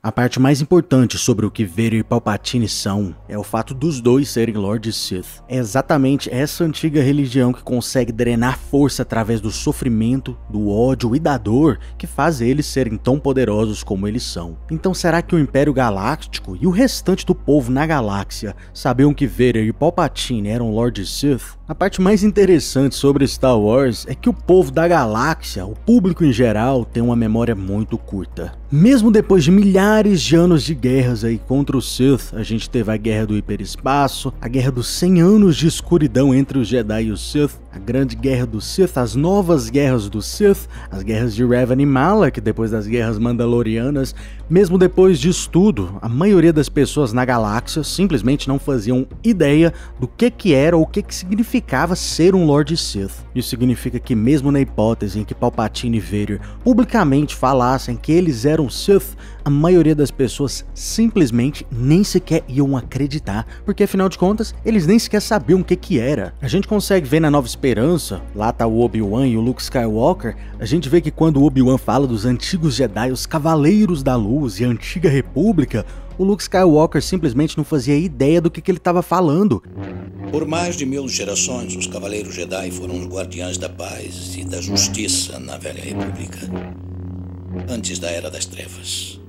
A parte mais importante sobre o que Vader e Palpatine são é o fato dos dois serem Lords Sith. É exatamente essa antiga religião que consegue drenar força através do sofrimento, do ódio e da dor que faz eles serem tão poderosos como eles são. Então será que o Império Galáctico e o restante do povo na galáxia sabiam que Vader e Palpatine eram Lords Sith? A parte mais interessante sobre Star Wars é que o povo da galáxia, o público em geral, tem uma memória muito curta. Mesmo depois de milhares de anos de guerras aí contra os Sith, a gente teve a Guerra do Hiperespaço, a Guerra dos 100 anos de escuridão entre os Jedi e os Sith, a Grande Guerra dos Sith, as Novas Guerras dos Sith, as Guerras de Revan e Malak, depois das Guerras Mandalorianas. Mesmo depois disso tudo, a maioria das pessoas na galáxia simplesmente não faziam ideia do que era ou o que significava ser um Lord Sith. Isso significa que mesmo na hipótese em que Palpatine e Vader publicamente falassem que eles eram Sith, a maioria das pessoas simplesmente nem sequer iam acreditar, porque afinal de contas, eles nem sequer sabiam o que era. A gente consegue ver na Nova Esperança, lá tá o Obi-Wan e o Luke Skywalker, a gente vê que quando o Obi-Wan fala dos antigos Jedi, os Cavaleiros da Luz e a Antiga República, o Luke Skywalker simplesmente não fazia ideia do que ele estava falando. Por mais de 1000 gerações, os Cavaleiros Jedi foram os guardiães da paz e da justiça na Velha República. Antes da Era das Trevas.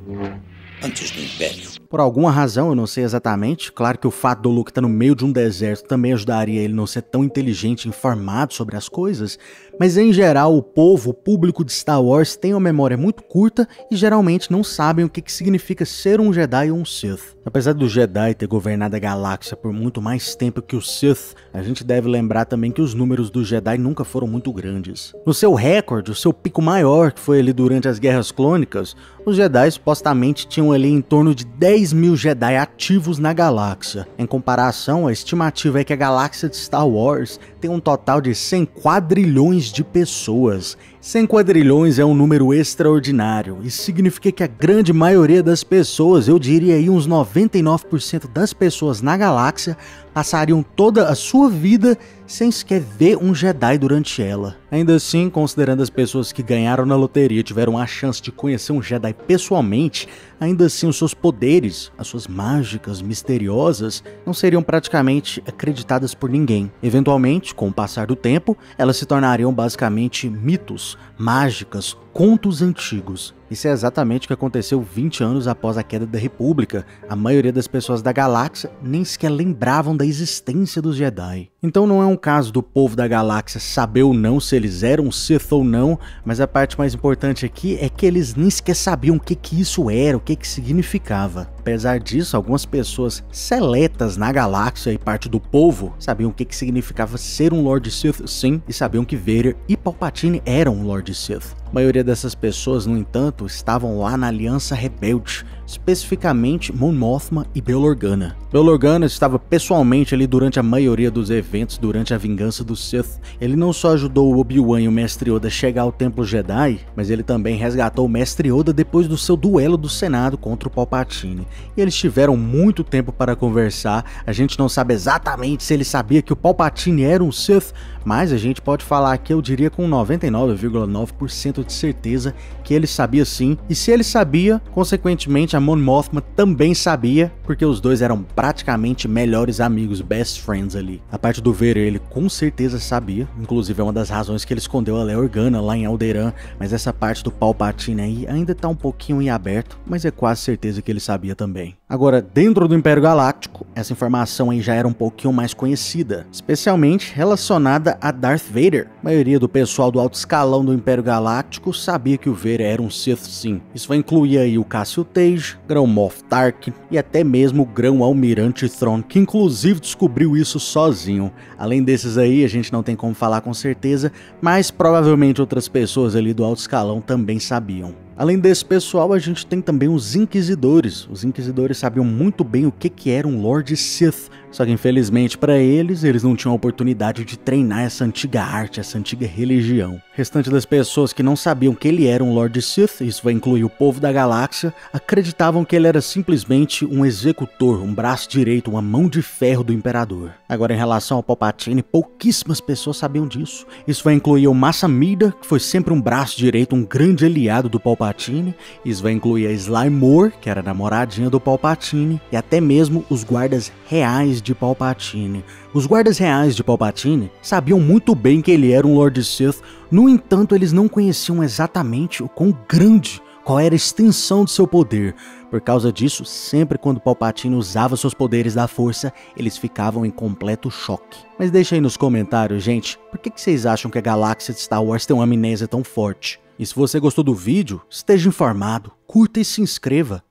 Antes do Império. Por alguma razão, eu não sei exatamente, claro que o fato do Luke estar no meio de um deserto também ajudaria ele não ser tão inteligente e informado sobre as coisas, mas em geral o povo, o público de Star Wars tem uma memória muito curta e geralmente não sabem o que significa ser um Jedi ou um Sith. Apesar do Jedi ter governado a galáxia por muito mais tempo que os Sith, a gente deve lembrar também que os números dos Jedi nunca foram muito grandes. No seu recorde, o seu pico maior, que foi ali durante as Guerras Clônicas, os Jedi supostamente tinham ali em torno de 10.000 Jedi ativos na galáxia. Em comparação, a estimativa é que a galáxia de Star Wars tem um total de 100 quadrilhões de pessoas. 100 quadrilhões é um número extraordinário, isso significa que a grande maioria das pessoas, eu diria aí uns 99% das pessoas na galáxia, passariam toda a sua vida sem sequer ver um Jedi durante ela. Ainda assim, considerando as pessoas que ganharam na loteria e tiveram a chance de conhecer um Jedi pessoalmente, ainda assim os seus poderes, as suas mágicas misteriosas, não seriam praticamente acreditadas por ninguém. Eventualmente, com o passar do tempo, elas se tornariam basicamente mitos, mágicas, contos antigos. Isso é exatamente o que aconteceu 20 anos após a queda da República. A maioria das pessoas da galáxia nem sequer lembravam da existência dos Jedi. Então não é um caso do povo da galáxia saber ou não se eles eram Sith ou não, mas a parte mais importante aqui é que eles nem sequer sabiam o que isso era, o que significava. Apesar disso, algumas pessoas seletas na galáxia e parte do povo sabiam o que significava ser um Lord Sith, sim, e sabiam que Vader e Palpatine eram um Lord Sith. A maioria dessas pessoas, no entanto, estavam lá na Aliança Rebelde, especificamente Mon Mothma e Bail Organa. Bail Organa estava pessoalmente ali durante a maioria dos eventos durante a vingança do Sith. Ele não só ajudou o Obi-Wan e o Mestre Yoda a chegar ao Templo Jedi, mas ele também resgatou o Mestre Yoda depois do seu duelo do Senado contra o Palpatine. E eles tiveram muito tempo para conversar. A gente não sabe exatamente se ele sabia que o Palpatine era um Sith, mas a gente pode falar que eu diria com 99,9% de certeza que ele sabia sim. E se ele sabia, consequentemente a Mon Mothma também sabia, porque os dois eram praticamente melhores amigos, best friends ali. A parte do Vader ele com certeza sabia, inclusive é uma das razões que ele escondeu a Leia Organa lá em Alderaan, mas essa parte do Palpatine aí ainda tá um pouquinho em aberto, mas é quase certeza que ele sabia também. Agora, dentro do Império Galáctico, essa informação aí já era um pouquinho mais conhecida, especialmente relacionada a Darth Vader. A maioria do pessoal do alto escalão do Império Galáctico sabia que o Vader era um Sith sim. Isso vai incluir aí o Cassio Tej, Grão Moff Tarkin e até mesmo o Grão Almirante Thrawn, que inclusive descobriu isso sozinho. Além desses aí, a gente não tem como falar com certeza, mas provavelmente outras pessoas ali do alto escalão também sabiam. Além desse pessoal, a gente tem também os Inquisidores. Os Inquisidores sabiam muito bem o que era um Lord Sith, Só que infelizmente para eles não tinham a oportunidade de treinar essa antiga arte, essa antiga religião. O restante das pessoas que não sabiam que ele era um Lord Sith, isso vai incluir o povo da galáxia, acreditavam que ele era simplesmente um executor, um braço direito, uma mão de ferro do Imperador. Agora, em relação ao Palpatine, pouquíssimas pessoas sabiam disso. Isso vai incluir o Mas Amidala, que foi sempre um braço direito, um grande aliado do Palpatine. Isso vai incluir a Sly Moore, que era a namoradinha do Palpatine, e até mesmo os guardas reais de Palpatine. Os guardas reais de Palpatine sabiam muito bem que ele era um Lord Sith, no entanto eles não conheciam exatamente o quão grande, qual era a extensão do seu poder. Por causa disso, sempre quando Palpatine usava seus poderes da força, eles ficavam em completo choque. Mas deixa aí nos comentários, gente, por que vocês acham que a galáxia de Star Wars tem uma amnésia tão forte? E se você gostou do vídeo, esteja informado, curta e se inscreva.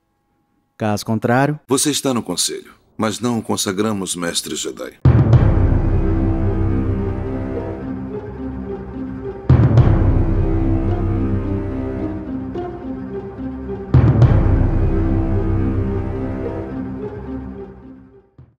Caso contrário... Você está no conselho, mas não o consagramos mestre Jedi.